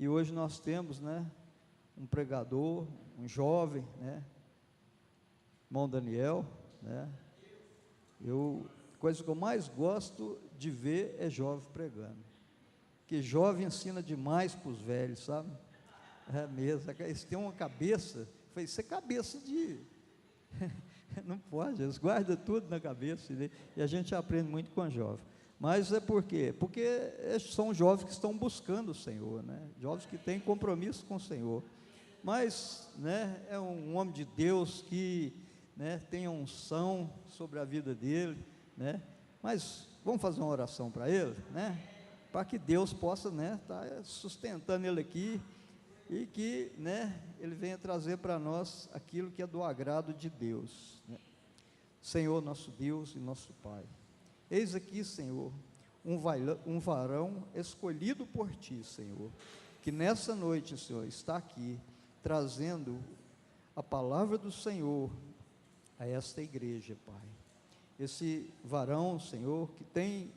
E hoje nós temos, né, um pregador, um jovem, né, irmão Daniel, né, a coisa que eu mais gosto de ver é jovem pregando, porque jovem ensina demais para os velhos, sabe? É mesmo, eles têm uma cabeça, foi isso é cabeça de, não pode, eles guardam tudo na cabeça, e a gente aprende muito com a jovem. Mas é por quê? Porque são jovens que estão buscando o Senhor, né? Jovens que têm compromisso com o Senhor. Mas, né, é um homem de Deus que, né, tem a unção sobre a vida dele, né? Mas vamos fazer uma oração para ele, né? Para que Deus possa, né, estar sustentando ele aqui e que, né, ele venha trazer para nós aquilo que é do agrado de Deus, né? Senhor, nosso Deus e nosso Pai, eis aqui, Senhor, um varão escolhido por Ti, Senhor, que nessa noite, Senhor, está aqui, trazendo a palavra do Senhor a esta igreja, Pai. Esse varão, Senhor, que tem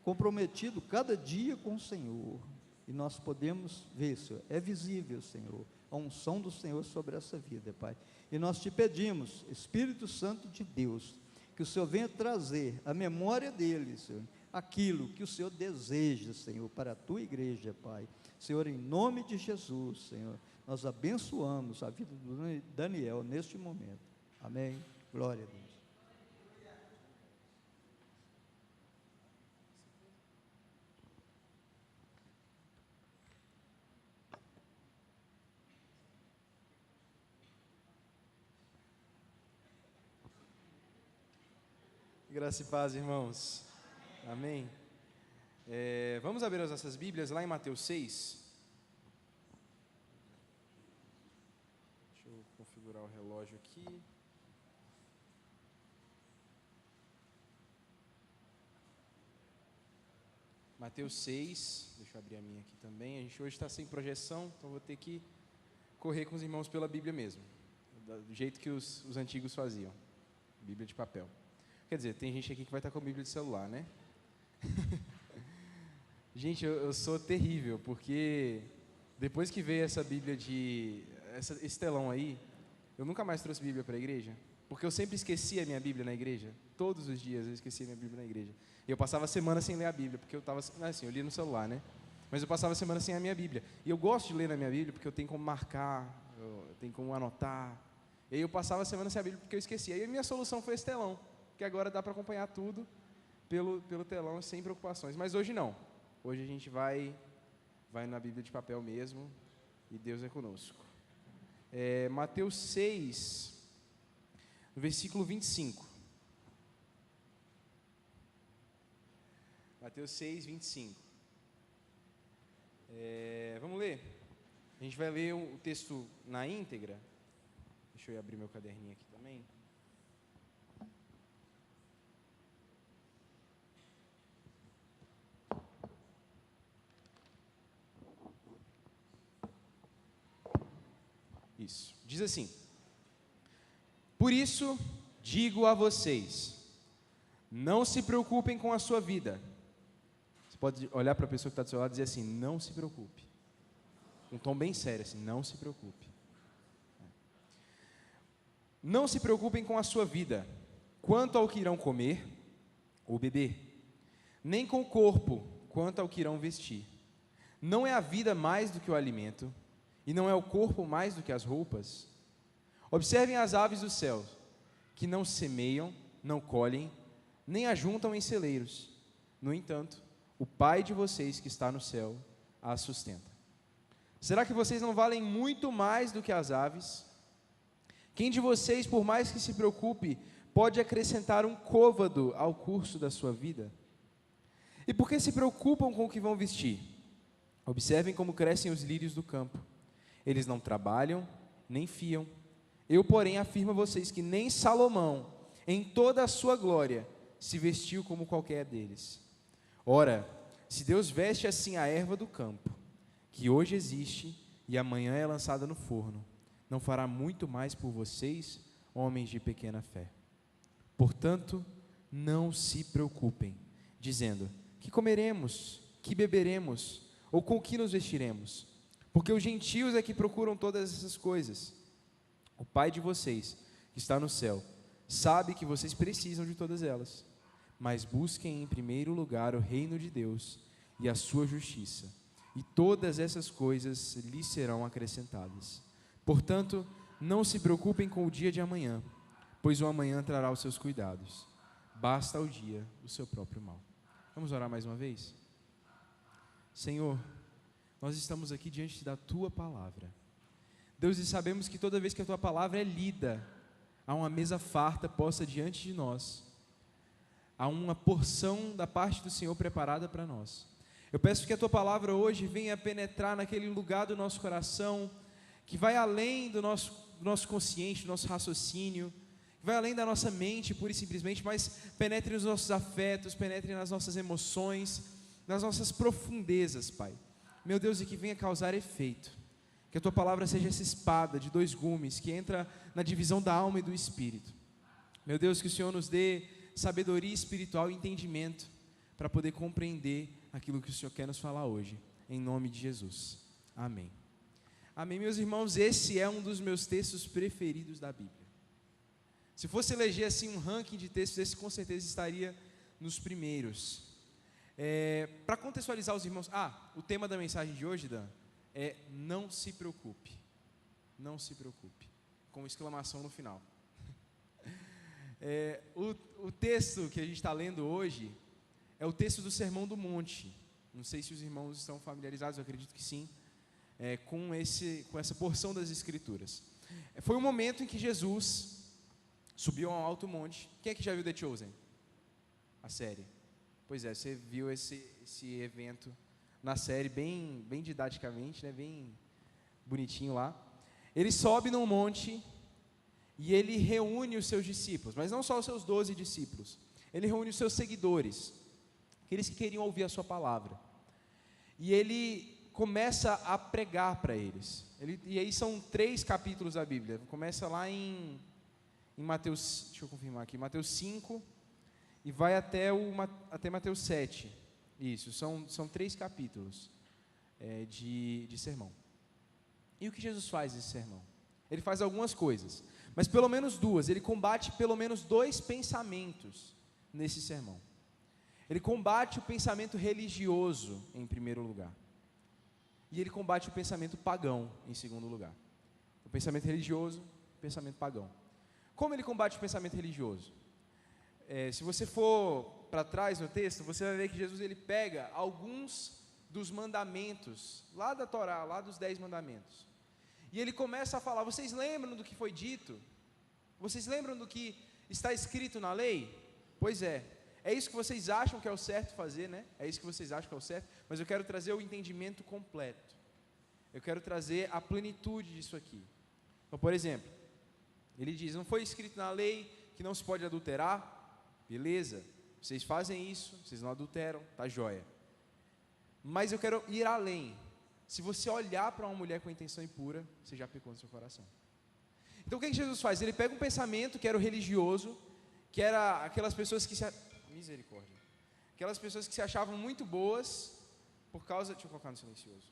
comprometido cada dia com o Senhor, e nós podemos ver, Senhor, é visível, Senhor, a unção do Senhor sobre essa vida, Pai. E nós te pedimos, Espírito Santo de Deus, que o Senhor venha trazer a memória dele, Senhor, aquilo que o Senhor deseja, Senhor, para a tua igreja, Pai. Senhor, em nome de Jesus, Senhor, nós abençoamos a vida do Daniel neste momento. Amém. Glória a Deus. Graça e paz, irmãos. Amém. Vamos abrir as nossas Bíblias lá em Mateus 6. Deixa eu configurar o relógio aqui. Mateus 6, deixa eu abrir a minha aqui também. A gente hoje está sem projeção, então vou ter que correr com os irmãos pela Bíblia mesmo, do jeito que os antigos faziam, Bíblia de papel. Quer dizer, tem gente aqui que vai estar com a Bíblia de celular, né? Gente, eu sou terrível, porque depois que veio essa Bíblia esse telão aí, eu nunca mais trouxe Bíblia para a igreja, porque eu sempre esquecia a minha Bíblia na igreja. Todos os dias eu esquecia a minha Bíblia na igreja. E eu passava a semana sem ler a Bíblia, porque eu estava assim, eu lia no celular, né? Mas eu passava a semana sem a minha Bíblia. E eu gosto de ler na minha Bíblia, porque eu tenho como marcar, eu tenho como anotar. E aí eu passava a semana sem a Bíblia, porque eu esquecia. E a minha solução foi esse telão, que agora dá para acompanhar tudo pelo telão, sem preocupações. Mas hoje não. Hoje a gente vai na Bíblia de papel mesmo, e Deus é conosco. Mateus 6, no versículo 25. Mateus 6, 25. Vamos ler? A gente vai ler o texto na íntegra. Deixa eu abrir meu caderninho aqui também. Isso. Diz assim: por isso digo a vocês, não se preocupem com a sua vida. Você pode olhar para a pessoa que está do seu lado e dizer assim: não se preocupe. Um tom bem sério assim: não se preocupe. Não se preocupem com a sua vida, quanto ao que irão comer ou beber, nem com o corpo, quanto ao que irão vestir. Não é a vida mais do que o alimento, e não é o corpo mais do que as roupas? Observem as aves do céu, que não semeiam, não colhem, nem ajuntam em celeiros. No entanto, o Pai de vocês que está no céu as sustenta. Será que vocês não valem muito mais do que as aves? Quem de vocês, por mais que se preocupe, pode acrescentar um côvado ao curso da sua vida? E por que se preocupam com o que vão vestir? Observem como crescem os lírios do campo. Eles não trabalham, nem fiam. Eu, porém, afirmo a vocês que nem Salomão, em toda a sua glória, se vestiu como qualquer deles. Ora, se Deus veste assim a erva do campo, que hoje existe e amanhã é lançada no forno, não fará muito mais por vocês, homens de pequena fé? Portanto, não se preocupem, dizendo: que comeremos, que beberemos, ou com que nos vestiremos? Porque os gentios é que procuram todas essas coisas. O Pai de vocês, que está no céu, sabe que vocês precisam de todas elas. Mas busquem em primeiro lugar o reino de Deus e a sua justiça, e todas essas coisas lhes serão acrescentadas. Portanto, não se preocupem com o dia de amanhã, pois o amanhã trará os seus cuidados. Basta ao dia o seu próprio mal. Vamos orar mais uma vez? Senhor, nós estamos aqui diante da Tua palavra. Deus, e sabemos que toda vez que a Tua palavra é lida, há uma mesa farta posta diante de nós, há uma porção da parte do Senhor preparada para nós. Eu peço que a Tua palavra hoje venha penetrar naquele lugar do nosso coração, que vai além do nosso consciente, do nosso raciocínio, que vai além da nossa mente, pura e simplesmente, mas penetre nos nossos afetos, penetre nas nossas emoções, nas nossas profundezas, Pai. Meu Deus, e que venha causar efeito. Que a Tua palavra seja essa espada de 2 gumes, que entra na divisão da alma e do espírito. Meu Deus, que o Senhor nos dê sabedoria espiritual e entendimento para poder compreender aquilo que o Senhor quer nos falar hoje, em nome de Jesus, amém. Amém, meus irmãos, esse é um dos meus textos preferidos da Bíblia. Se fosse eleger assim um ranking de textos, esse com certeza estaria nos primeiros. Para contextualizar os irmãos, o tema da mensagem de hoje, Dan, é não se preocupe, não se preocupe, com exclamação no final. O texto que a gente está lendo hoje é o texto do Sermão do Monte. Não sei se os irmãos estão familiarizados, eu acredito que sim, com essa porção das Escrituras. Foi um momento em que Jesus subiu a um alto monte. Quem é que já viu The Chosen? A série. Pois é, você viu esse evento na série bem didaticamente, né, bem bonitinho lá. Ele sobe num monte e ele reúne os seus discípulos, mas não só os seus 12 discípulos, ele reúne os seus seguidores, aqueles que queriam ouvir a sua palavra, e ele começa a pregar para eles. E aí são 3 capítulos da Bíblia, começa lá em Mateus, deixa eu confirmar aqui, Mateus 5, e vai até Mateus 7, isso, são 3 capítulos de sermão. E o que Jesus faz nesse sermão? Ele faz algumas coisas, mas pelo menos 2, ele combate pelo menos 2 pensamentos nesse sermão. Ele combate o pensamento religioso em primeiro lugar, e ele combate o pensamento pagão em segundo lugar. O pensamento religioso, o pensamento pagão. Como ele combate o pensamento religioso? Se você for para trás no texto, você vai ver que Jesus ele pega alguns dos mandamentos, lá da Torá, lá dos 10 mandamentos, e ele começa a falar: vocês lembram do que foi dito? Vocês lembram do que está escrito na lei? Pois é isso que vocês acham que é o certo fazer, né? É isso que vocês acham que é o certo, mas eu quero trazer o entendimento completo, eu quero trazer a plenitude disso aqui. Então, por exemplo, ele diz: não foi escrito na lei que não se pode adulterar? Beleza, vocês fazem isso, vocês não adulteram, tá jóia. Mas eu quero ir além. Se você olhar para uma mulher com intenção impura, você já pecou no seu coração. Então o que Jesus faz? Ele pega um pensamento que era o religioso, que era aquelas pessoas que misericórdia, aquelas pessoas que se achavam muito boas por causa, deixa eu colocar no silencioso.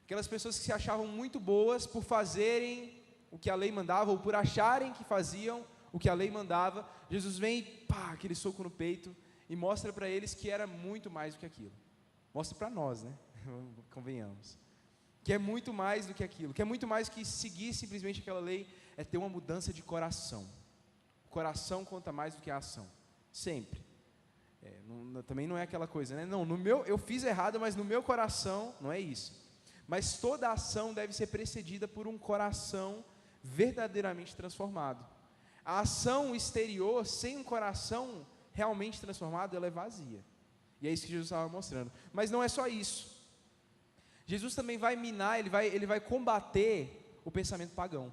Aquelas pessoas que se achavam muito boas por fazerem o que a lei mandava, ou por acharem que faziam o que a lei mandava. Jesus vem e aquele soco no peito, e mostra para eles que era muito mais do que aquilo. Mostra para nós, né? Convenhamos. Que é muito mais do que aquilo, que é muito mais que seguir simplesmente aquela lei, é ter uma mudança de coração. O coração conta mais do que a ação, sempre. Também não é aquela coisa, né? Não, eu fiz errado, mas no meu coração, não é isso. Mas toda ação deve ser precedida por um coração verdadeiramente transformado. A ação exterior, sem um coração realmente transformado, ela é vazia. E é isso que Jesus estava mostrando. Mas não é só isso. Jesus também vai minar, ele vai combater o pensamento pagão.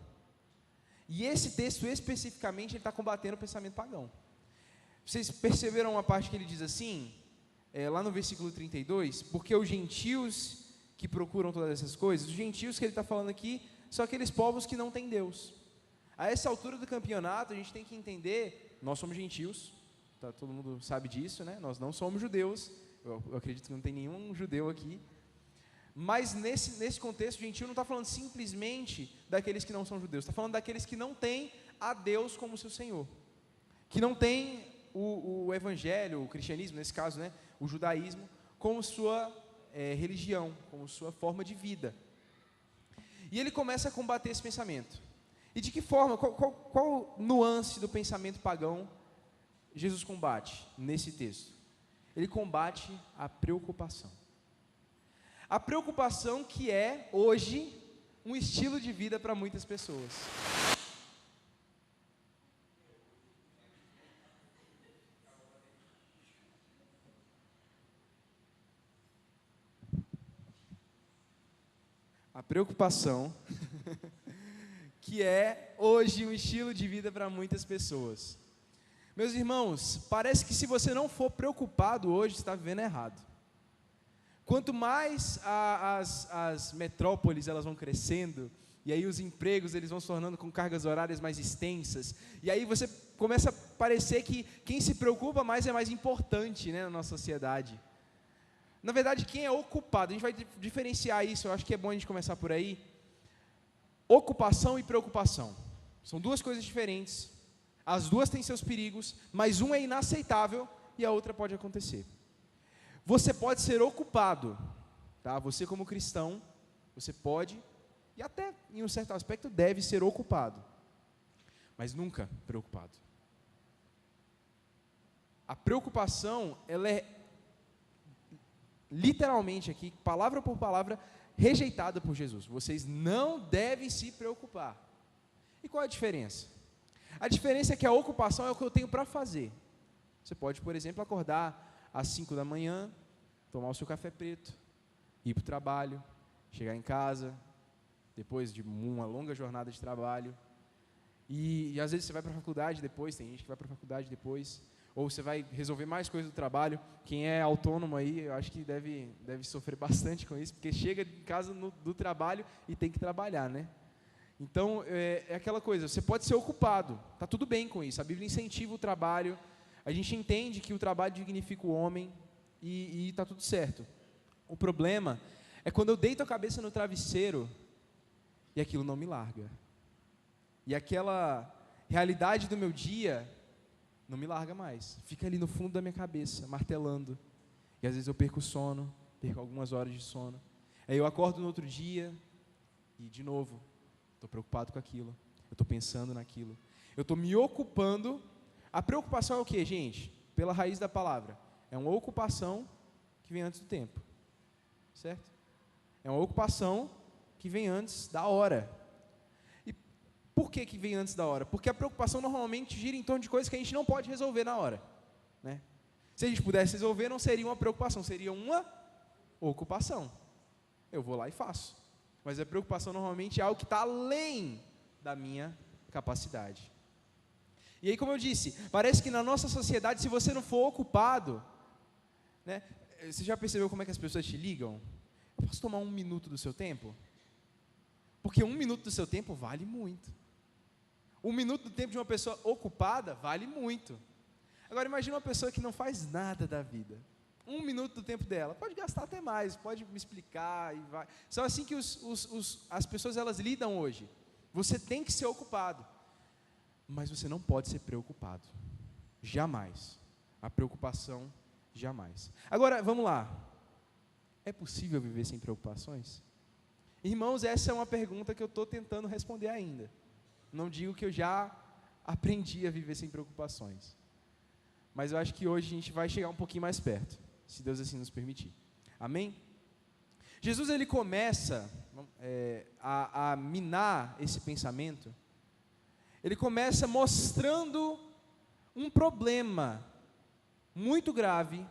E esse texto especificamente, ele está combatendo o pensamento pagão. Vocês perceberam uma parte que ele diz assim, lá no versículo 32, porque os gentios que procuram todas essas coisas, os gentios que ele está falando aqui, são aqueles povos que não têm Deus. A essa altura do campeonato, a gente tem que entender, nós somos gentios, todo mundo sabe disso, né? Nós não somos judeus, Eu acredito que não tem nenhum judeu aqui. Mas nesse contexto, gentil não está falando simplesmente daqueles que não são judeus, está falando daqueles que não têm a Deus como seu Senhor, que não têm o evangelho, o cristianismo, nesse caso, né, o judaísmo, como sua religião, como sua forma de vida. E ele começa a combater esse pensamento. E de que forma, qual nuance do pensamento pagão Jesus combate nesse texto? Ele combate a preocupação. A preocupação que é, hoje, um estilo de vida para muitas pessoas. A preocupação que é, hoje, um estilo de vida para muitas pessoas. Meus irmãos, parece que se você não for preocupado hoje, você está vivendo errado. Quanto mais as metrópoles elas vão crescendo, e aí os empregos eles vão se tornando com cargas horárias mais extensas, e aí você começa a parecer que quem se preocupa mais é mais importante, né, na nossa sociedade. Na verdade, quem é ocupado, a gente vai diferenciar isso, eu acho que é bom a gente começar por aí. Ocupação e preocupação são duas coisas diferentes, as duas têm seus perigos, mas uma é inaceitável e a outra pode acontecer. Você pode ser ocupado, tá? Você como cristão, você pode, e até em um certo aspecto deve ser ocupado, mas nunca preocupado. A preocupação, ela é literalmente aqui, palavra por palavra, rejeitada por Jesus. Vocês não devem se preocupar. E qual é a diferença? A diferença é que a ocupação é o que eu tenho para fazer. Você pode, por exemplo, acordar às 5 da manhã, tomar o seu café preto, ir para o trabalho, chegar em casa, depois de uma longa jornada de trabalho, e às vezes você vai para a faculdade depois, tem gente que vai para a faculdade depois, ou você vai resolver mais coisas do trabalho. Quem é autônomo aí, eu acho que deve sofrer bastante com isso, porque chega em casa do trabalho e tem que trabalhar, né? Então, é aquela coisa, você pode ser ocupado, está tudo bem com isso, a Bíblia incentiva o trabalho, a gente entende que o trabalho dignifica o homem, e está tudo certo. O problema é quando eu deito a cabeça no travesseiro, e aquilo não me larga, e aquela realidade do meu dia não me larga mais, fica ali no fundo da minha cabeça, martelando, e às vezes eu perco o sono, perco algumas horas de sono, aí eu acordo no outro dia, e de novo, estou preocupado com aquilo, eu estou pensando naquilo, eu estou me ocupando. A preocupação é o que, gente? Pela raiz da palavra, é uma ocupação que vem antes do tempo, certo? É uma ocupação que vem antes da hora. E por que vem antes da hora? Porque a preocupação normalmente gira em torno de coisas que a gente não pode resolver na hora, né? Se a gente pudesse resolver, não seria uma preocupação, seria uma ocupação. Eu vou lá e faço. Mas a preocupação normalmente é algo que está além da minha capacidade. E aí, como eu disse, parece que na nossa sociedade, se você não for ocupado, né, você já percebeu como é que as pessoas te ligam? Eu posso tomar 1 minuto do seu tempo? Porque 1 minuto do seu tempo vale muito. 1 minuto do tempo de uma pessoa ocupada vale muito. Agora, imagine uma pessoa que não faz nada da vida. 1 minuto do tempo dela, pode gastar até mais, pode me explicar, e vai. São assim que as pessoas elas lidam hoje. Você tem que ser ocupado, mas você não pode ser preocupado, jamais. A preocupação, jamais. Agora, vamos lá, é possível viver sem preocupações? Irmãos, essa é uma pergunta que eu estou tentando responder ainda. Não digo que eu já aprendi a viver sem preocupações, mas eu acho que hoje a gente vai chegar um pouquinho mais perto, se Deus assim nos permitir. Amém? Jesus ele começa a minar esse pensamento. Ele começa mostrando um problema muito grave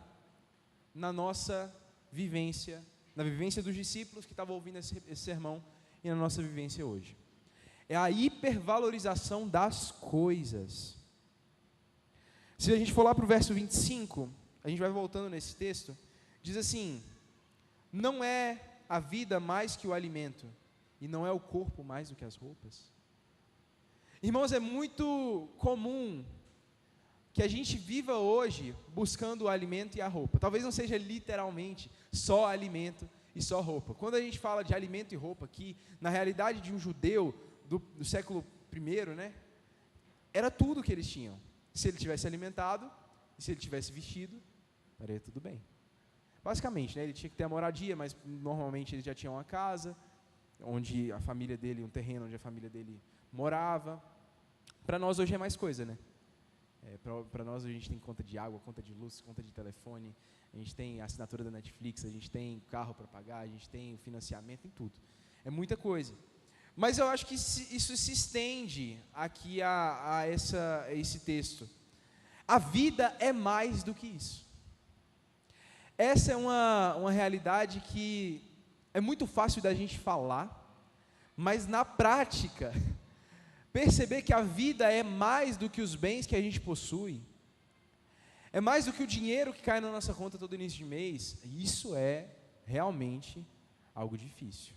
na nossa vivência, na vivência dos discípulos que estavam ouvindo esse sermão e na nossa vivência hoje. É a hipervalorização das coisas. Se a gente for lá para o verso 25, a gente vai voltando nesse texto, diz assim: não é a vida mais que o alimento, e não é o corpo mais do que as roupas? Irmãos, é muito comum que a gente viva hoje buscando o alimento e a roupa. Talvez não seja literalmente só alimento e só roupa. Quando a gente fala de alimento e roupa aqui, na realidade de um judeu do século I, né, era tudo que eles tinham. Se ele tivesse alimentado e se ele tivesse vestido, estaria tudo bem. Basicamente, né, ele tinha que ter a moradia, mas normalmente ele já tinha uma casa, onde a família dele, um terreno onde a família dele morava. Para nós hoje é mais coisa, né? Para nós hoje a gente tem conta de água, conta de luz, conta de telefone, a gente tem a assinatura da Netflix, a gente tem carro para pagar, a gente tem financiamento, tem tudo. É muita coisa. Mas eu acho que isso se estende aqui a esse texto. A vida é mais do que isso. Essa é uma realidade que é muito fácil da gente falar, mas na prática, perceber que a vida é mais do que os bens que a gente possui, é mais do que o dinheiro que cai na nossa conta todo início de mês, isso é realmente algo difícil.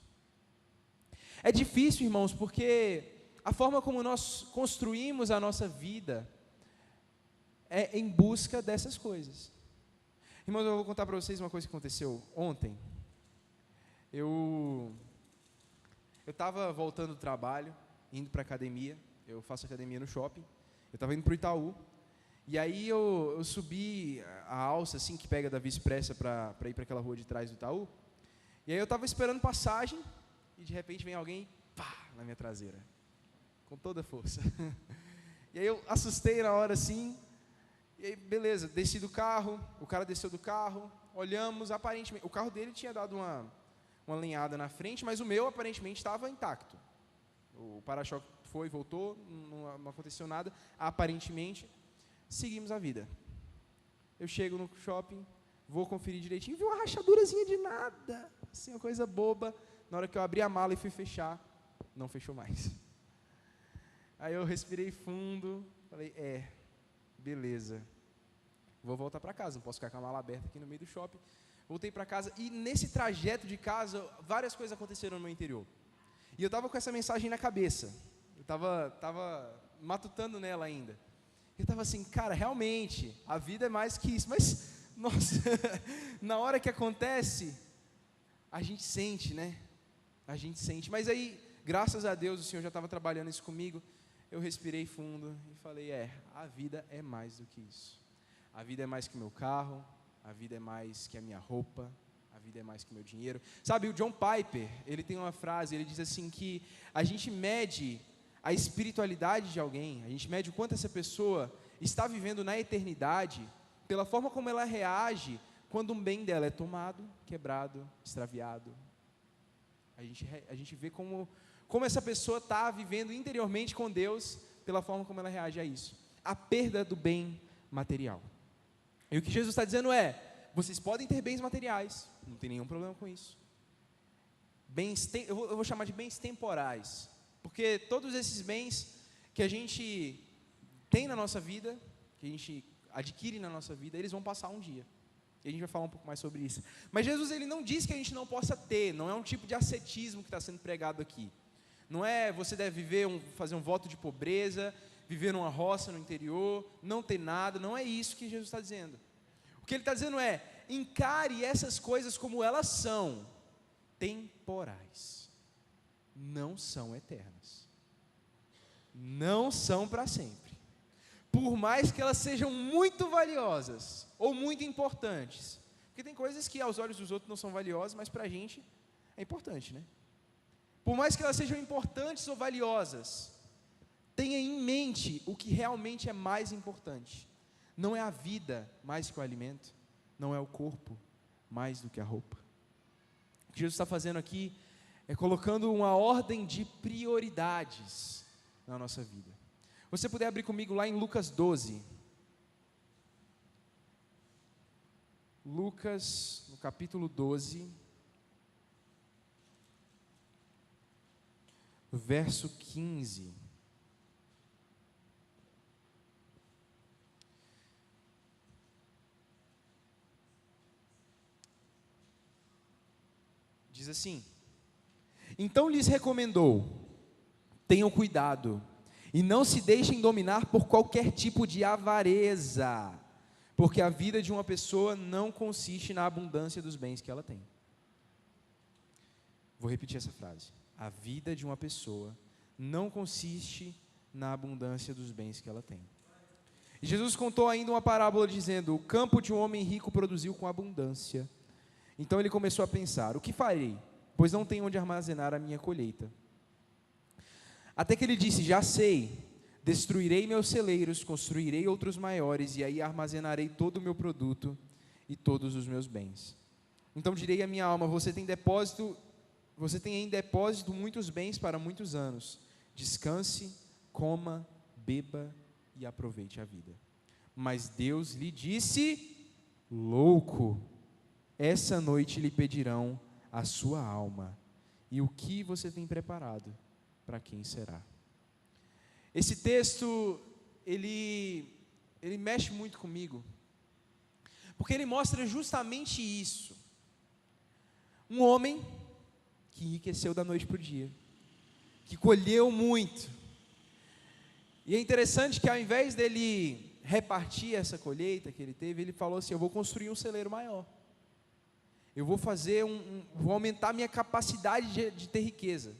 É difícil, irmãos, porque a forma como nós construímos a nossa vida é em busca dessas coisas. Irmãos, eu vou contar para vocês uma coisa que aconteceu ontem. Eu estava voltando do trabalho, indo para a academia, eu faço academia no shopping, eu estava indo para o Itaú, e aí eu subi a alça, assim, que pega da Via Expressa para ir para aquela rua de trás do Itaú, e aí eu estava esperando passagem, e de repente vem alguém, pá, na minha traseira, com toda a força. E aí eu assustei na hora, assim, e aí beleza, desci do carro, o cara desceu do carro, olhamos, aparentemente, o carro dele tinha dado uma lenhada na frente, mas o meu aparentemente estava intacto. O para-choque foi, voltou, não aconteceu nada, aparentemente, seguimos a vida. Eu chego no shopping, vou conferir direitinho, vi uma rachadurazinha de nada, assim, uma coisa boba. Na hora que eu abri a mala e fui fechar, não fechou mais. Aí eu respirei fundo, falei, beleza, vou voltar para casa, não posso ficar com a mala aberta aqui no meio do shopping. Voltei para casa e nesse trajeto de casa, várias coisas aconteceram no meu interior. E eu estava com essa mensagem na cabeça, eu estava matutando nela ainda. Eu estava assim, cara, realmente, a vida é mais que isso. Mas, nossa, na hora que acontece, a gente sente, né? A gente sente. Mas aí, graças a Deus, o Senhor já estava trabalhando isso comigo. Eu respirei fundo e falei, a vida é mais do que isso. A vida é mais que o meu carro, a vida é mais que a minha roupa, a vida é mais que o meu dinheiro. Sabe, o John Piper, ele tem uma frase, ele diz assim que a gente mede a espiritualidade de alguém, a gente mede o quanto essa pessoa está vivendo na eternidade, pela forma como ela reage quando um bem dela é tomado, quebrado, extraviado. A gente vê como essa pessoa está vivendo interiormente com Deus, pela forma como ela reage a isso. A perda do bem material. E o que Jesus está dizendo vocês podem ter bens materiais, não tem nenhum problema com isso. Eu vou chamar de bens temporais, porque todos esses bens que a gente tem na nossa vida, que a gente adquire na nossa vida, eles vão passar um dia. E a gente vai falar um pouco mais sobre isso. Mas Jesus, ele não diz que a gente não possa ter, não é um tipo de ascetismo que está sendo pregado aqui. Não é você deve fazer um voto de pobreza, viver numa roça no interior, não ter nada, não é isso que Jesus está dizendo. O que ele está dizendo encare essas coisas como elas são, temporais, não são eternas, não são para sempre. Por mais que elas sejam muito valiosas ou muito importantes, porque tem coisas que aos olhos dos outros não são valiosas, mas para a gente é importante, né? Por mais que elas sejam importantes ou valiosas, tenha em mente o que realmente é mais importante. Não é a vida mais que o alimento, não é o corpo mais do que a roupa. O que Jesus está fazendo aqui é colocando uma ordem de prioridades na nossa vida. Se você puder abrir comigo lá em Lucas 12. Lucas, no capítulo 12, verso 15. Diz assim: então lhes recomendou, tenham cuidado, E não se deixem dominar por qualquer tipo de avareza, porque a vida de uma pessoa não consiste na abundância dos bens que ela tem. Vou repetir essa frase. A vida de uma pessoa não consiste na abundância dos bens que ela tem. E Jesus contou ainda uma parábola dizendo: o campo de um homem rico produziu com abundância. Então ele começou a pensar: o que farei? Pois não tenho onde armazenar a minha colheita. Até que ele disse: já sei, destruirei meus celeiros, construirei outros maiores, e aí armazenarei todo o meu produto e todos os meus bens. Então direi à minha alma: você tem em depósito muitos bens para muitos anos. Descanse, coma, beba e aproveite a vida. Mas Deus lhe disse: louco, essa noite lhe pedirão a sua alma, e o que você tem preparado, para quem será? Esse texto, ele mexe muito comigo, porque ele mostra justamente isso. Um homem que enriqueceu da noite para o dia, que colheu muito. E é interessante que ao invés dele repartir essa colheita que ele teve, ele falou assim: eu vou construir um celeiro maior. Eu vou fazer vou aumentar minha capacidade de ter riqueza.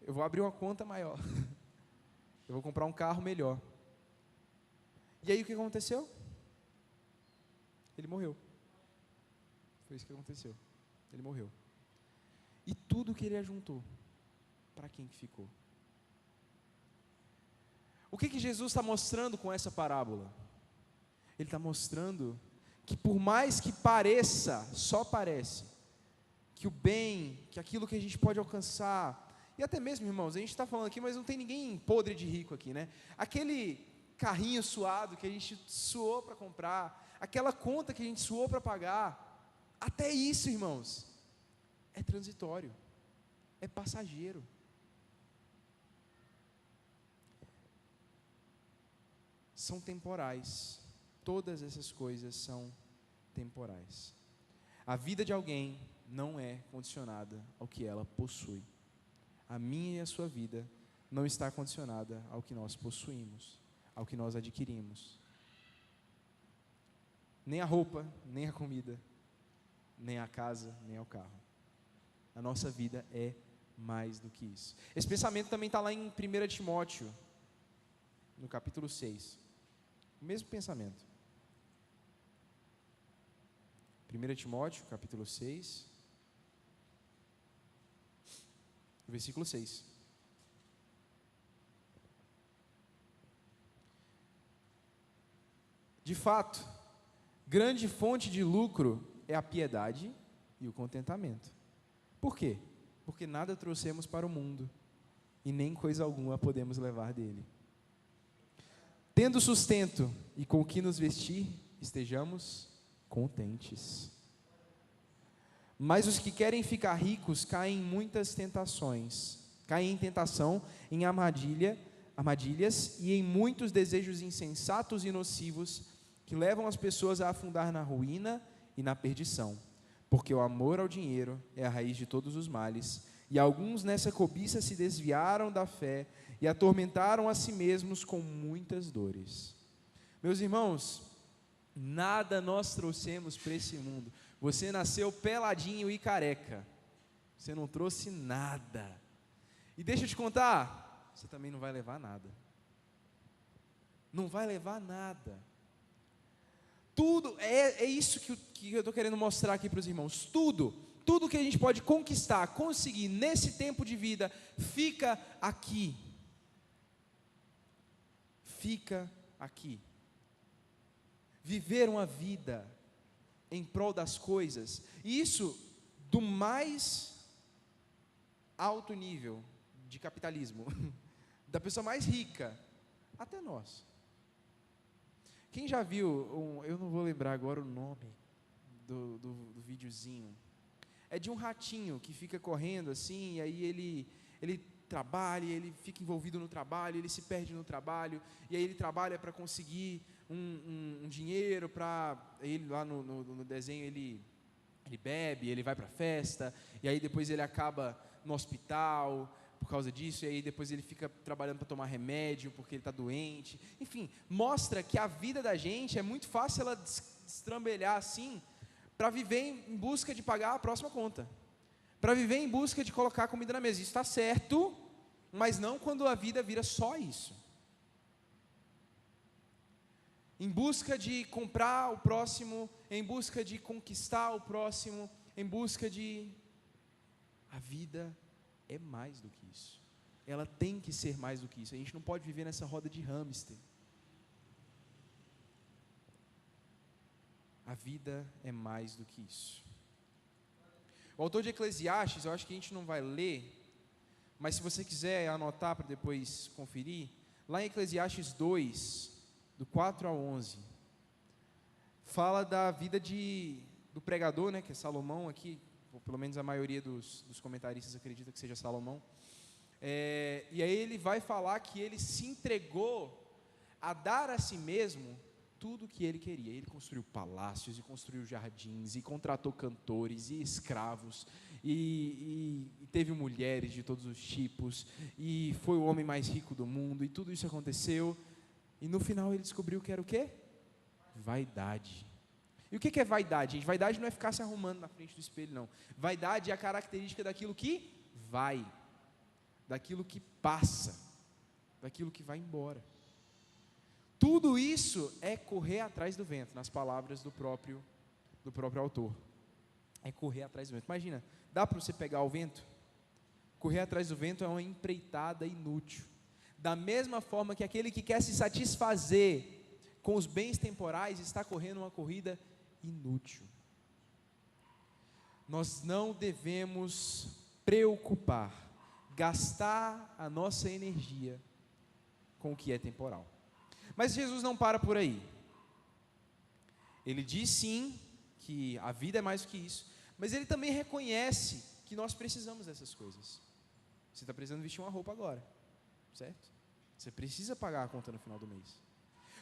Eu vou abrir uma conta maior. Eu vou comprar um carro melhor. E aí o que aconteceu? Ele morreu. Foi isso que aconteceu. Ele morreu. E tudo que ele ajuntou, para quem que ficou? O que Jesus está mostrando com essa parábola? Ele está mostrando que por mais que pareça, só parece, que o bem, que aquilo que a gente pode alcançar, e até mesmo, irmãos, a gente está falando aqui, mas não tem ninguém podre de rico aqui, né? Aquele carrinho suado que a gente suou para comprar, aquela conta que a gente suou para pagar, até isso, irmãos, é transitório, é passageiro. São temporais. Todas essas coisas são temporais. A vida de alguém não é condicionada ao que ela possui. A minha e a sua vida não está condicionada ao que nós possuímos, ao que nós adquirimos. Nem a roupa, nem a comida, nem a casa, nem ao carro. A nossa vida é mais do que isso. Esse pensamento também está lá em 1 Timóteo, no capítulo 6. O mesmo pensamento. 1 Timóteo, capítulo 6, versículo 6. De fato, grande fonte de lucro é a piedade e o contentamento. Por quê? Porque nada trouxemos para o mundo, e nem coisa alguma podemos levar dele. Tendo sustento e com o que nos vestir, estejamos contentes. Mas os que querem ficar ricos caem em muitas tentações, caem em tentação, em armadilhas e em muitos desejos insensatos e nocivos que levam as pessoas a afundar na ruína e na perdição. Porque o amor ao dinheiro é a raiz de todos os males, e alguns nessa cobiça se desviaram da fé e atormentaram a si mesmos com muitas dores. Meus irmãos, nada nós trouxemos para esse mundo. Você nasceu peladinho e careca. Você não trouxe nada. E deixa eu te contar, você também não vai levar nada. Não vai levar nada. Tudo, é isso que eu estou querendo mostrar aqui para os irmãos. Tudo que a gente pode conquistar, conseguir nesse tempo de vida, fica aqui. Fica aqui. Viver uma vida em prol das coisas, e isso do mais alto nível de capitalismo, da pessoa mais rica, até nós. Quem já viu, eu não vou lembrar agora o nome do videozinho, é de um ratinho que fica correndo assim, e aí ele trabalha, ele fica envolvido no trabalho, ele se perde no trabalho, e aí ele trabalha para conseguir um dinheiro para ele, lá no desenho ele bebe, ele vai para a festa, e aí depois ele acaba no hospital, por causa disso, e aí depois ele fica trabalhando para tomar remédio, porque ele está doente. Enfim, mostra que a vida da gente é muito fácil ela destrambelhar assim, para viver em busca de pagar a próxima conta, para viver em busca de colocar comida na mesa. Isso está certo, mas não quando a vida vira só isso. Em busca de comprar o próximo, em busca de conquistar o próximo, em busca de... A vida é mais do que isso. Ela tem que ser mais do que isso. A gente não pode viver nessa roda de hamster. A vida é mais do que isso. O autor de Eclesiastes, eu acho que a gente não vai ler, mas se você quiser anotar para depois conferir, lá em Eclesiastes 2, do 4 ao 11, fala da vida do pregador, né, que é Salomão aqui, ou pelo menos a maioria dos comentaristas acredita que seja Salomão. E aí ele vai falar que ele se entregou a dar a si mesmo tudo o que ele queria. Ele construiu palácios, e construiu jardins, e contratou cantores, e escravos, e teve mulheres de todos os tipos, e foi o homem mais rico do mundo, e tudo isso aconteceu, e no final ele descobriu que era o quê? Vaidade. E o que é vaidade, gente? Vaidade não é ficar se arrumando na frente do espelho, não. Vaidade é a característica daquilo que vai, daquilo que passa, daquilo que vai embora. Tudo isso é correr atrás do vento, nas palavras do próprio autor. É correr atrás do vento. Imagina, dá para você pegar o vento? Correr atrás do vento é uma empreitada inútil. Da mesma forma que aquele que quer se satisfazer com os bens temporais está correndo uma corrida inútil. Nós não devemos preocupar, gastar a nossa energia com o que é temporal. Mas Jesus não para por aí. Ele diz sim que a vida é mais do que isso, mas ele também reconhece que nós precisamos dessas coisas. Você está precisando vestir uma roupa agora, certo? Você precisa pagar a conta no final do mês.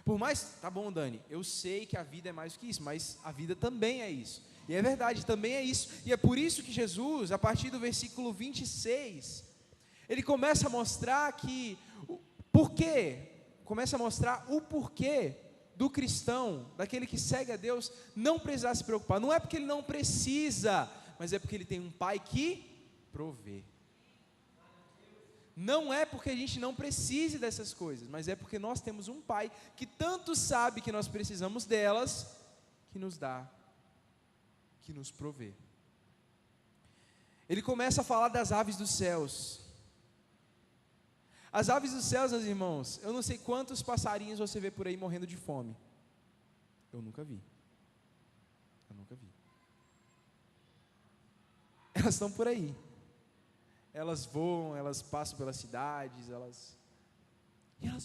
Por mais, tá bom, Dani, eu sei que a vida é mais do que isso, mas a vida também é isso. E é verdade, também é isso. E é por isso que Jesus, a partir do versículo 26, ele começa a mostrar que, começa a mostrar o porquê do cristão, daquele que segue a Deus, não precisar se preocupar. Não é porque ele não precisa, mas é porque ele tem um Pai que provê. Não é porque a gente não precise dessas coisas, mas é porque nós temos um Pai que tanto sabe que nós precisamos delas, que nos dá, que nos provê. Ele começa a falar das aves dos céus. As aves dos céus, meus irmãos, eu não sei quantos passarinhos você vê por aí morrendo de fome. Eu nunca vi. Elas estão por aí. Elas voam, elas passam pelas cidades, e elas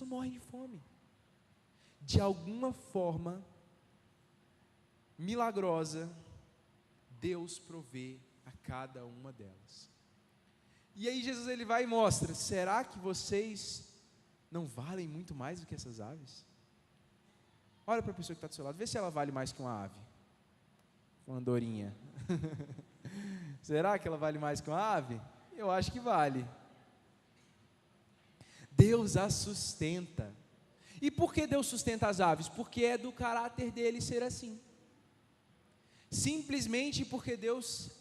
não morrem de fome. De alguma forma milagrosa, Deus provê a cada uma delas. E aí Jesus ele vai e mostra: será que vocês não valem muito mais do que essas aves? Olha para a pessoa que está do seu lado, vê se ela vale mais que uma ave, uma andorinha. Será que ela vale mais que uma ave? Eu acho que vale. Deus as sustenta. E por que Deus sustenta as aves? Porque é do caráter dele ser assim. Simplesmente porque Deus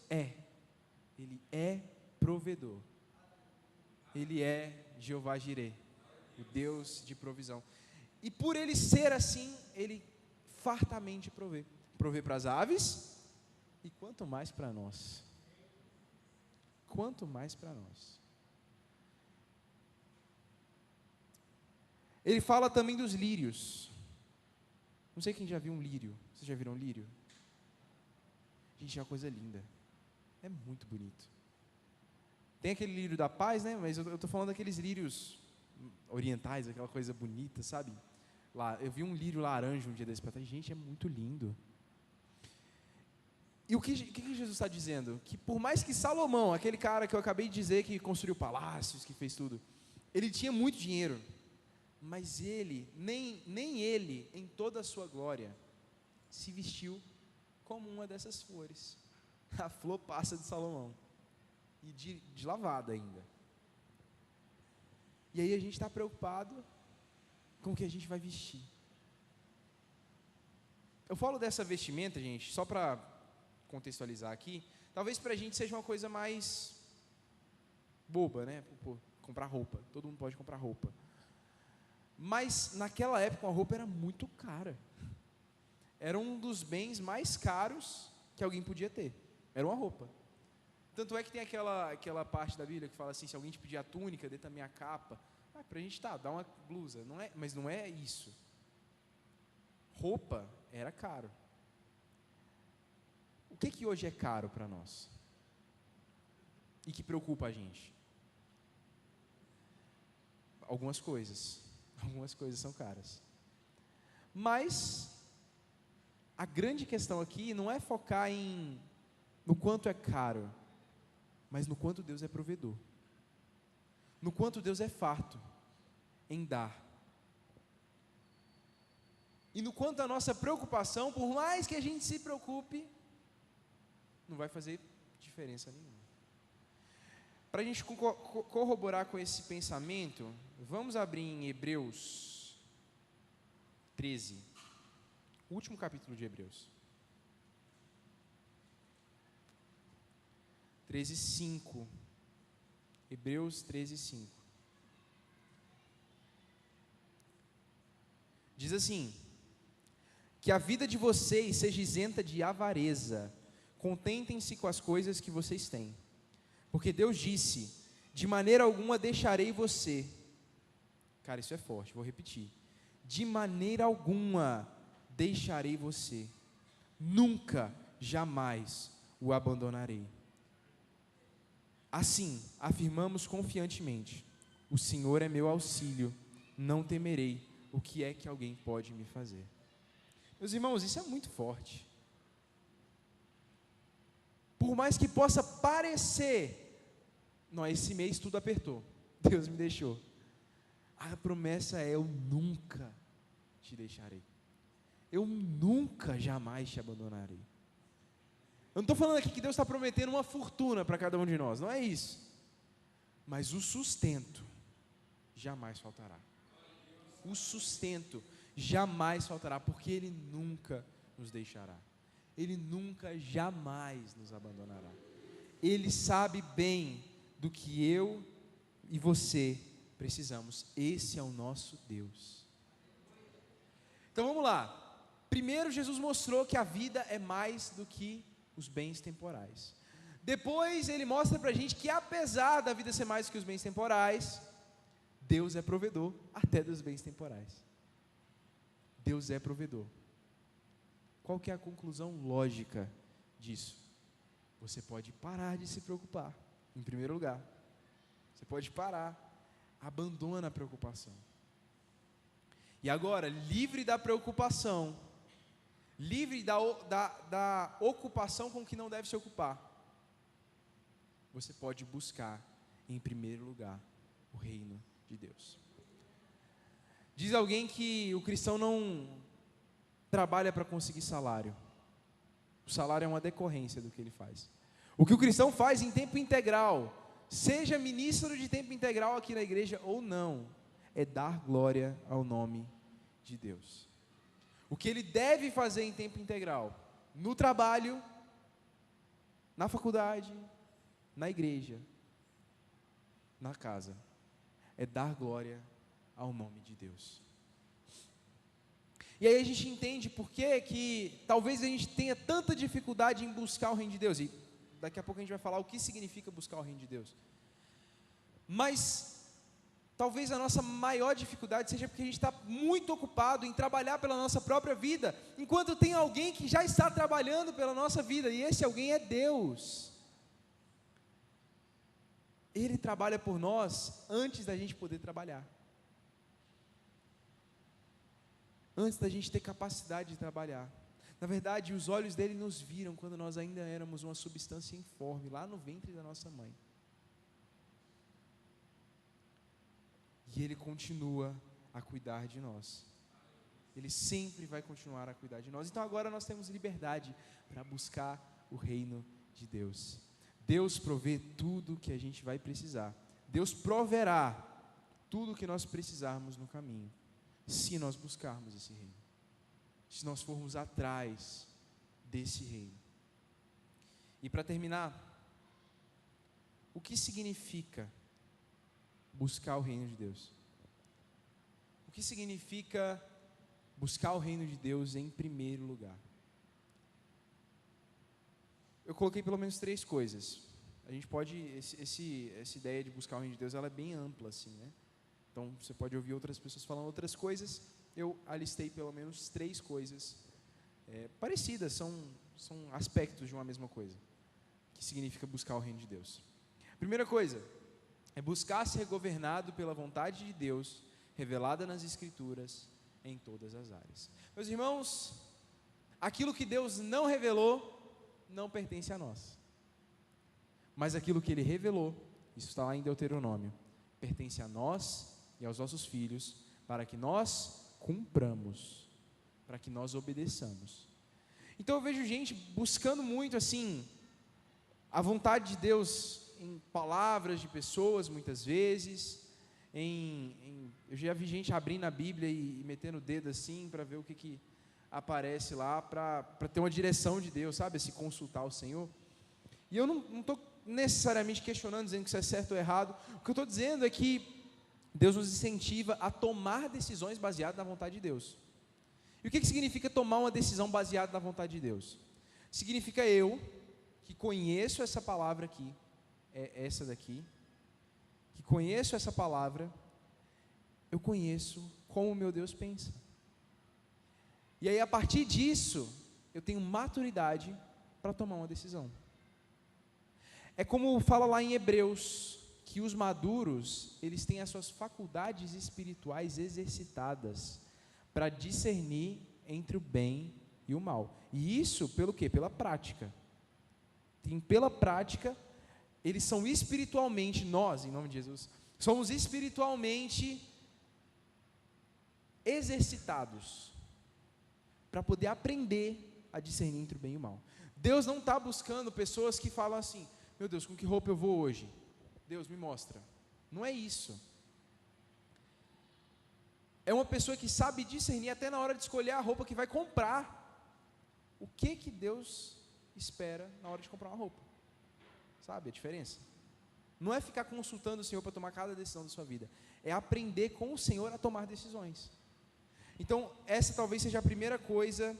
Ele é provedor. Ele é Jeová Jireh, o Deus de provisão. E por ele ser assim, ele fartamente provê. Provê para as aves e quanto mais para nós. Quanto mais para nós. Ele fala também dos lírios. Não sei quem já viu um lírio. Vocês já viram um lírio? Gente, é uma coisa linda. É muito bonito. Tem aquele lírio da paz, né? Mas eu estou falando daqueles lírios orientais, aquela coisa bonita, sabe? Lá, eu vi um lírio laranja um dia desse para trás. Gente, é muito lindo. E o que Jesus está dizendo? Que por mais que Salomão, aquele cara que eu acabei de dizer que construiu palácios, que fez tudo, ele tinha muito dinheiro, mas ele, nem ele, em toda a sua glória, se vestiu como uma dessas flores. A flor passa de Salomão, e de lavada ainda. E aí a gente está preocupado com o que a gente vai vestir. Eu falo dessa vestimenta, gente, só para contextualizar aqui, talvez para a gente seja uma coisa mais boba, né? Pô, comprar roupa, todo mundo pode comprar roupa. Mas naquela época a roupa era muito cara. Era um dos bens mais caros que alguém podia ter. Era uma roupa. Tanto é que tem aquela parte da Bíblia que fala assim, se alguém te pedir a túnica, dê também a capa. Pra gente dá uma blusa, não é, mas não é isso. Roupa era caro. O que hoje é caro para nós? E que preocupa a gente? Algumas coisas são caras. Mas a grande questão aqui não é focar no quanto é caro, mas no quanto Deus é provedor, no quanto Deus é farto em dar, e no quanto a nossa preocupação, por mais que a gente se preocupe, não vai fazer diferença nenhuma. Para a gente corroborar com esse pensamento, vamos abrir em Hebreus 13, o último capítulo de Hebreus. 13:5. Hebreus 13:5. Diz assim: que a vida de vocês seja isenta de avareza, contentem-se com as coisas que vocês têm. Porque Deus disse: de maneira alguma deixarei você. Cara, isso é forte, vou repetir. De maneira alguma deixarei você. Nunca, jamais o abandonarei. Assim, afirmamos confiantemente: o Senhor é meu auxílio, não temerei o que é que alguém pode me fazer. Meus irmãos, isso é muito forte. Por mais que possa parecer, não, esse mês tudo apertou, Deus me deixou. A promessa é: eu nunca te deixarei. Eu nunca, jamais te abandonarei. Eu não estou falando aqui que Deus está prometendo uma fortuna para cada um de nós, não é isso. Mas o sustento jamais faltará. O sustento jamais faltará, porque Ele nunca nos deixará. Ele nunca, jamais nos abandonará. Ele sabe bem do que eu e você precisamos. Esse é o nosso Deus. Então vamos lá. Primeiro, Jesus mostrou que a vida é mais do que os bens temporais. Depois ele mostra para a gente que, apesar da vida ser mais do que os bens temporais, Deus é provedor até dos bens temporais. Deus é provedor. Qual que é a conclusão lógica disso? Você pode parar de se preocupar, em primeiro lugar. Você pode parar, abandona a preocupação. E agora, livre da preocupação, livre da ocupação com o que não deve se ocupar, você pode buscar, em primeiro lugar, o reino de Deus. Diz alguém que o cristão não trabalha para conseguir salário. O salário é uma decorrência do que ele faz. O que o cristão faz em tempo integral, seja ministro de tempo integral aqui na igreja ou não, é dar glória ao nome de Deus. O que ele deve fazer em tempo integral, no trabalho, na faculdade, na igreja, na casa, é dar glória ao nome de Deus. E aí a gente entende por que talvez a gente tenha tanta dificuldade em buscar o reino de Deus, e daqui a pouco a gente vai falar o que significa buscar o reino de Deus. Mas talvez a nossa maior dificuldade seja porque a gente está muito ocupado em trabalhar pela nossa própria vida, enquanto tem alguém que já está trabalhando pela nossa vida, e esse alguém é Deus. Ele trabalha por nós antes da gente poder trabalhar, antes da gente ter capacidade de trabalhar. Na verdade, os olhos dele nos viram quando nós ainda éramos uma substância informe, lá no ventre da nossa mãe. E Ele continua a cuidar de nós. Ele sempre vai continuar a cuidar de nós. Então agora nós temos liberdade para buscar o reino de Deus. Deus provê tudo que a gente vai precisar. Deus proverá tudo o que nós precisarmos no caminho, se nós buscarmos esse reino, se nós formos atrás desse reino. E para terminar, o que significa buscar o reino de Deus? O que significa buscar o reino de Deus em primeiro lugar? Eu coloquei pelo menos 3 coisas. A gente pode, essa ideia de buscar o reino de Deus, ela é bem ampla, assim, né? Então, você pode ouvir outras pessoas falando outras coisas. Eu alistei pelo menos 3 coisas parecidas, são aspectos de uma mesma coisa, que significa buscar o reino de Deus. A primeira coisa é buscar ser governado pela vontade de Deus, revelada nas Escrituras, em todas as áreas. Meus irmãos, aquilo que Deus não revelou, não pertence a nós. Mas aquilo que Ele revelou, isso está lá em Deuteronômio, pertence a nós e aos nossos filhos, para que nós cumpramos, para que nós obedeçamos. Então eu vejo gente buscando muito assim, a vontade de Deus em palavras de pessoas, muitas vezes, eu já vi gente abrindo a Bíblia e metendo o dedo assim, para ver o que aparece lá, para ter uma direção de Deus, sabe, se consultar o Senhor. E eu não estou necessariamente questionando, dizendo que isso é certo ou errado. O que eu estou dizendo é que Deus nos incentiva a tomar decisões baseadas na vontade de Deus. E o que significa tomar uma decisão baseada na vontade de Deus? Significa eu, que conheço essa palavra aqui, é essa daqui, que conheço essa palavra, eu conheço como o meu Deus pensa. E aí, a partir disso, eu tenho maturidade para tomar uma decisão. É como fala lá em Hebreus, que os maduros, eles têm as suas faculdades espirituais exercitadas para discernir entre o bem e o mal. E isso pelo quê? Pela prática. Pela prática, eles são espiritualmente, nós, em nome de Jesus, somos espiritualmente exercitados para poder aprender a discernir entre o bem e o mal. Deus não está buscando pessoas que falam assim: meu Deus, com que roupa eu vou hoje? Deus, me mostra. Não é isso. É uma pessoa que sabe discernir até na hora de escolher a roupa que vai comprar. O que Deus espera na hora de comprar uma roupa? Sabe a diferença? Não é ficar consultando o Senhor para tomar cada decisão da sua vida. É aprender com o Senhor a tomar decisões. Então, essa talvez seja a primeira coisa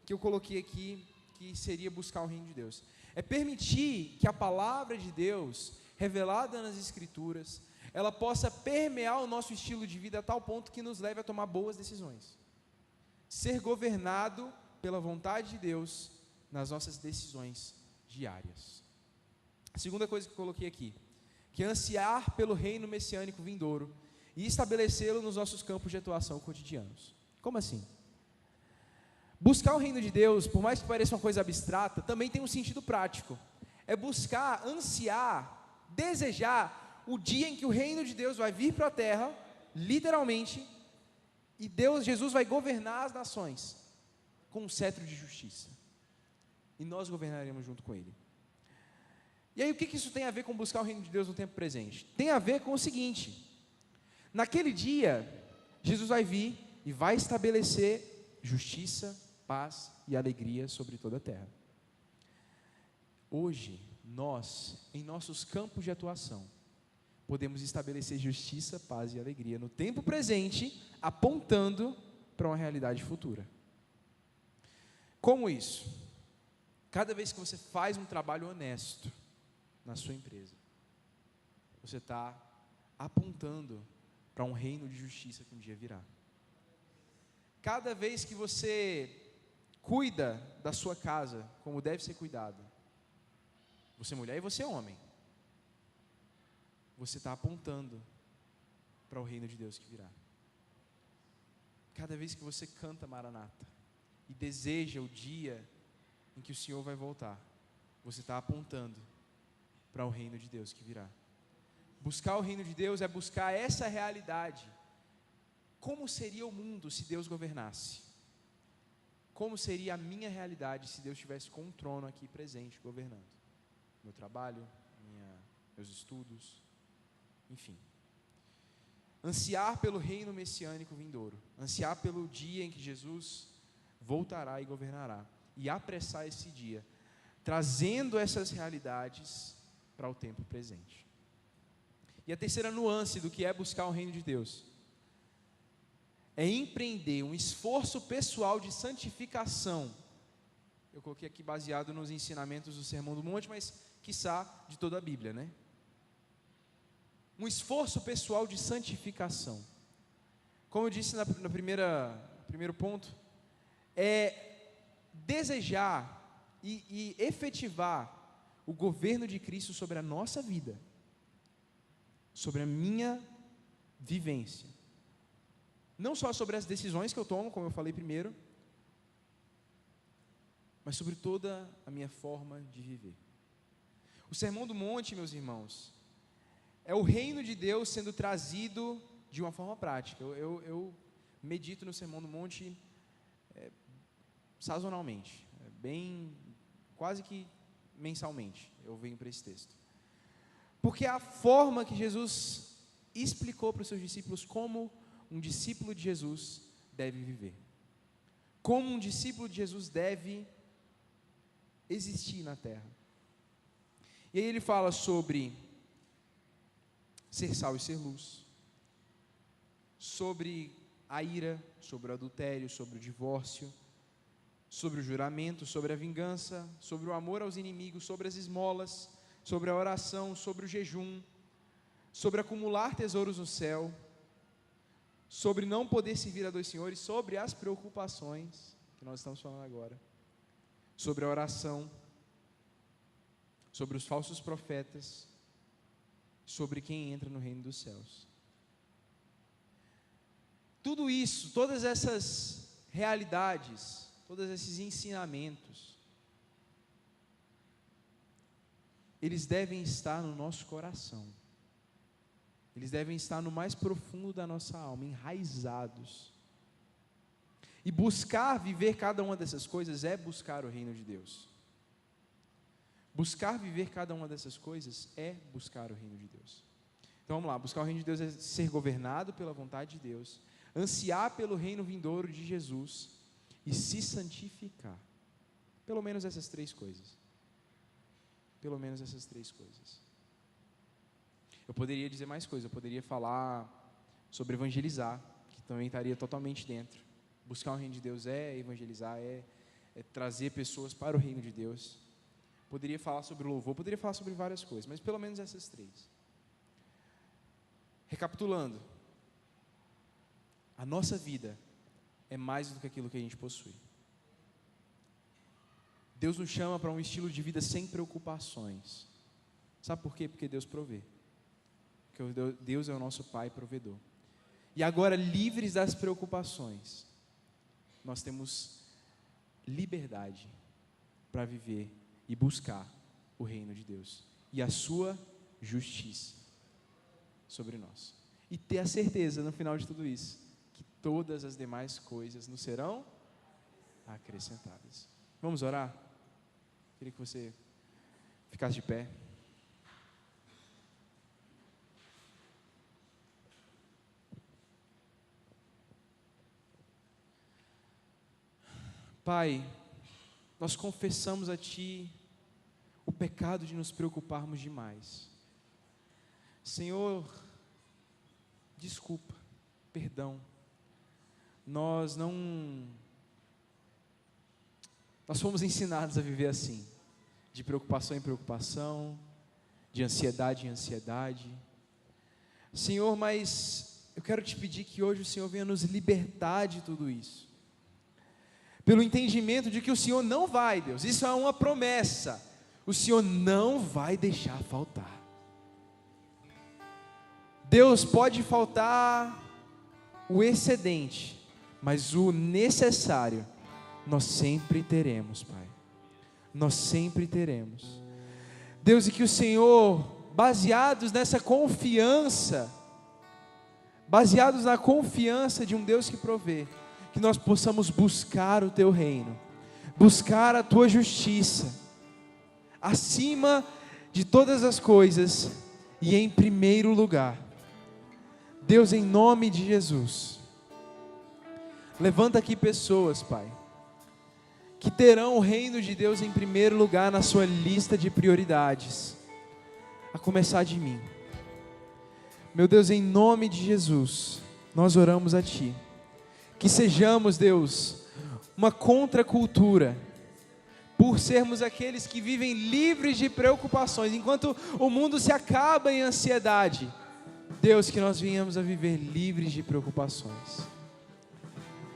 que eu coloquei aqui, que seria buscar o reino de Deus. É permitir que a palavra de Deus, revelada nas Escrituras, ela possa permear o nosso estilo de vida a tal ponto que nos leve a tomar boas decisões. Ser governado pela vontade de Deus nas nossas decisões diárias. A segunda coisa que eu coloquei aqui, que é ansiar pelo reino messiânico vindouro e estabelecê-lo nos nossos campos de atuação cotidianos. Como assim? Buscar o reino de Deus, por mais que pareça uma coisa abstrata, também tem um sentido prático. É buscar, ansiar, desejar o dia em que o reino de Deus vai vir para a terra, literalmente, e Jesus vai governar as nações com um cetro de justiça. E nós governaremos junto com Ele. E aí, o que isso tem a ver com buscar o reino de Deus no tempo presente? Tem a ver com o seguinte: naquele dia, Jesus vai vir e vai estabelecer justiça, paz e alegria sobre toda a terra. Hoje, nós, em nossos campos de atuação, podemos estabelecer justiça, paz e alegria no tempo presente, apontando para uma realidade futura. Como isso? Cada vez que você faz um trabalho honesto na sua empresa, você está apontando para um reino de justiça que um dia virá. Cada vez que você cuida da sua casa como deve ser cuidado, você mulher e você homem, você está apontando para o reino de Deus que virá. Cada vez que você canta Maranata e deseja o dia em que o Senhor vai voltar, você está apontando para o reino de Deus que virá. Buscar o reino de Deus é buscar essa realidade. Como seria o mundo se Deus governasse? Como seria a minha realidade se Deus estivesse com um trono aqui presente, governando? Meu trabalho, meus estudos, enfim. ansiar pelo reino messiânico vindouro, ansiar pelo dia em que Jesus voltará e governará, e apressar esse dia, trazendo essas realidades para o tempo presente. E a terceira nuance do que é buscar o reino de Deus é empreender um esforço pessoal de santificação. Eu coloquei aqui baseado nos ensinamentos do Sermão do Monte, mas quiçá de toda a Bíblia, né? Um esforço pessoal de santificação. Como eu disse no primeiro ponto, é desejar e efetivar o governo de Cristo sobre a nossa vida, sobre a minha vivência. Não só sobre as decisões que eu tomo, como eu falei primeiro, mas sobre toda a minha forma de viver. O Sermão do Monte, meus irmãos, é o reino de Deus sendo trazido de uma forma prática. Eu medito no Sermão do Monte sazonalmente, quase que mensalmente, eu venho para esse texto. Porque é a forma que Jesus explicou para os seus discípulos como um discípulo de Jesus deve viver. Como um discípulo de Jesus deve existir na terra. E aí ele fala sobre ser sal e ser luz, sobre a ira, sobre o adultério, sobre o divórcio, sobre o juramento, sobre a vingança, sobre o amor aos inimigos, sobre as esmolas, sobre a oração, sobre o jejum, sobre acumular tesouros no céu, sobre não poder servir a dois senhores, sobre as preocupações que nós estamos falando agora, sobre a oração, sobre os falsos profetas, sobre quem entra no reino dos céus. Tudo isso, todas essas realidades, todos esses ensinamentos, eles devem estar no nosso coração, eles devem estar no mais profundo da nossa alma, enraizados. E buscar viver cada uma dessas coisas é buscar o reino de Deus. Buscar viver cada uma dessas coisas é buscar o reino de Deus. Então vamos lá, buscar o reino de Deus é ser governado pela vontade de Deus, ansiar pelo reino vindouro de Jesus e se santificar. Pelo menos essas três coisas. Pelo menos essas três coisas. Eu poderia dizer mais coisas, eu poderia falar sobre evangelizar, que também estaria totalmente dentro. Buscar o reino de Deus é evangelizar, é trazer pessoas para o reino de Deus. Poderia falar sobre louvor, poderia falar sobre várias coisas, mas pelo menos essas três. Recapitulando, a nossa vida é mais do que aquilo que a gente possui. Deus nos chama para um estilo de vida sem preocupações. Sabe por quê? Porque Deus provê. Porque Deus é o nosso Pai provedor. E agora, livres das preocupações, nós temos liberdade para viver e buscar o reino de Deus e a sua justiça sobre nós. E ter a certeza, no final de tudo isso, que todas as demais coisas nos serão acrescentadas. Vamos orar? Queria que você ficasse de pé. Pai, nós confessamos a Ti o pecado de nos preocuparmos demais. Senhor, desculpa, perdão. Nós fomos ensinados a viver assim, de preocupação em preocupação, de ansiedade em ansiedade. Senhor, mas eu quero Te pedir que hoje o Senhor venha nos libertar de tudo isso. Pelo entendimento de que o Senhor não vai, Deus, isso é uma promessa, o Senhor não vai deixar faltar. Deus, pode faltar o excedente, mas o necessário nós sempre teremos, Pai, nós sempre teremos. Deus, e que o Senhor, baseados nessa confiança, baseados na confiança de um Deus que provê, que nós possamos buscar o Teu reino, buscar a Tua justiça, acima de todas as coisas e em primeiro lugar. Deus, em nome de Jesus, levanta aqui pessoas, Pai, que terão o reino de Deus em primeiro lugar na sua lista de prioridades, a começar de mim. Meu Deus, em nome de Jesus, nós oramos a Ti, que sejamos, Deus, uma contracultura, por sermos aqueles que vivem livres de preocupações, enquanto o mundo se acaba em ansiedade, Deus, que nós venhamos a viver livres de preocupações,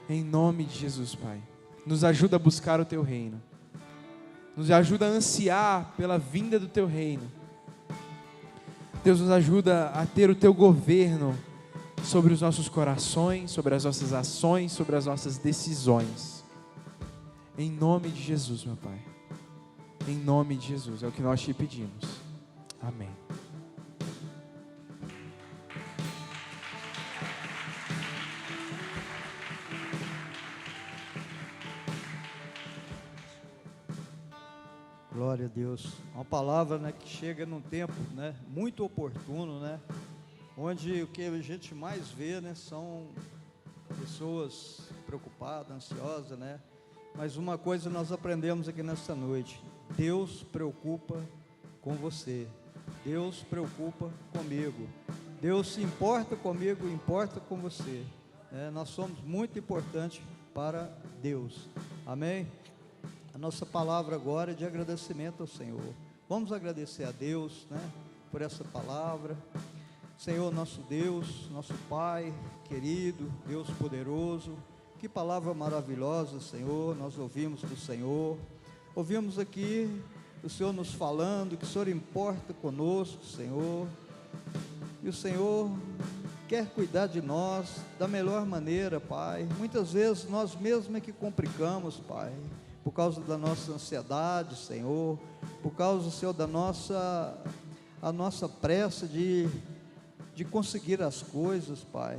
em nome de Jesus, Pai. Nos ajuda a buscar o Teu reino, nos ajuda a ansiar pela vinda do Teu reino. Deus, nos ajuda a ter o Teu governo sobre os nossos corações, sobre as nossas ações, sobre as nossas decisões. Em nome de Jesus, meu Pai. Em nome de Jesus, é o que nós Te pedimos. Amém. Glória a Deus. Uma palavra, né, que chega num tempo, né, muito oportuno, né, onde o que a gente mais vê, né, são pessoas preocupadas, ansiosas, né. Mas uma coisa nós aprendemos aqui nesta noite: Deus preocupa com você. Deus preocupa comigo. Deus se importa comigo, importa com você. Nós somos muito importantes para Deus. Amém? A nossa palavra agora é de agradecimento ao Senhor. Vamos agradecer a Deus, né, por essa palavra. Senhor, nosso Deus, nosso Pai querido, Deus poderoso, que palavra maravilhosa, Senhor, nós ouvimos do Senhor. Ouvimos aqui o Senhor nos falando que o Senhor importa conosco, Senhor, e o Senhor quer cuidar de nós da melhor maneira, Pai. Muitas vezes nós mesmos é que complicamos, Pai, por causa da nossa ansiedade, Senhor, por causa, Senhor, da nossa pressa de conseguir as coisas, Pai.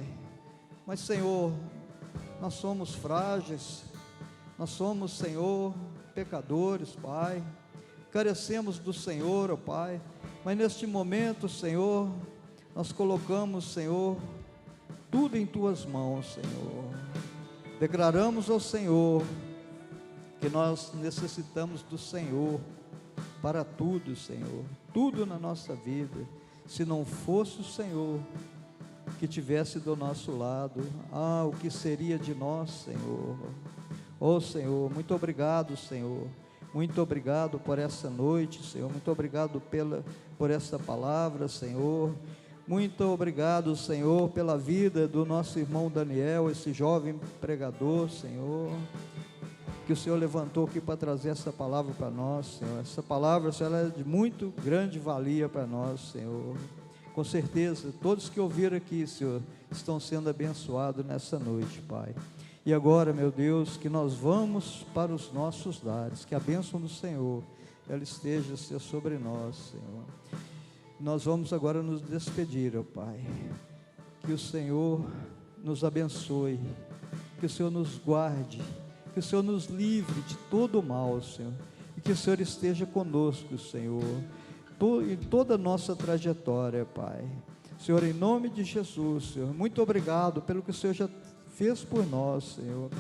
Mas, Senhor, nós somos frágeis, nós somos, Senhor, pecadores, Pai, carecemos do Senhor, ó Pai, mas neste momento, Senhor, nós colocamos, Senhor, tudo em Tuas mãos, Senhor. Declaramos ao Senhor que nós necessitamos do Senhor para tudo, Senhor, tudo na nossa vida. Se não fosse o Senhor que tivesse do nosso lado, o que seria de nós, Senhor? Oh, Senhor, muito obrigado, Senhor, muito obrigado por essa noite, Senhor, muito obrigado por essa palavra, Senhor, muito obrigado, Senhor, pela vida do nosso irmão Daniel, esse jovem pregador, Senhor, que o Senhor levantou aqui para trazer essa palavra para nós, Senhor. Essa palavra, Senhor, ela é de muito grande valia para nós, Senhor. Com certeza, todos que ouviram aqui, Senhor, estão sendo abençoados nessa noite, Pai. E agora, meu Deus, que nós vamos para os nossos lares, que a bênção do Senhor, ela esteja, Senhor, sobre nós, Senhor. Nós vamos agora nos despedir, ó Pai. Que o Senhor nos abençoe, que o Senhor nos guarde, que o Senhor nos livre de todo o mal, Senhor, e que o Senhor esteja conosco, Senhor, em toda a nossa trajetória, Pai. Senhor, em nome de Jesus, Senhor, muito obrigado pelo que o Senhor já fez por nós, Senhor.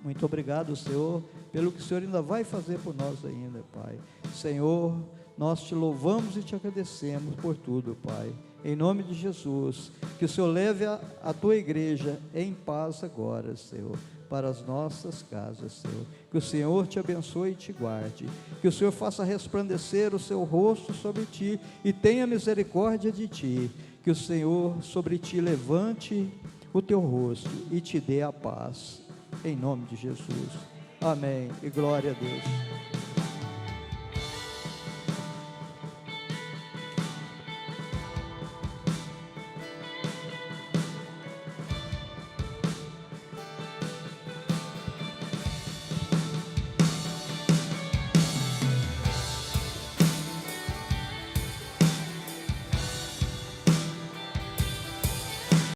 Muito obrigado, Senhor, pelo que o Senhor ainda vai fazer por nós ainda, Pai. Senhor, nós te louvamos e te agradecemos por tudo, Pai. Em nome de Jesus, que o Senhor leve a tua igreja em paz agora, Senhor, para as nossas casas, Senhor. Que o Senhor te abençoe e te guarde. Que o Senhor faça resplandecer o seu rosto sobre ti e tenha misericórdia de ti. Que o Senhor sobre ti levante o teu rosto e te dê a paz. Em nome de Jesus. Amém. E glória a Deus.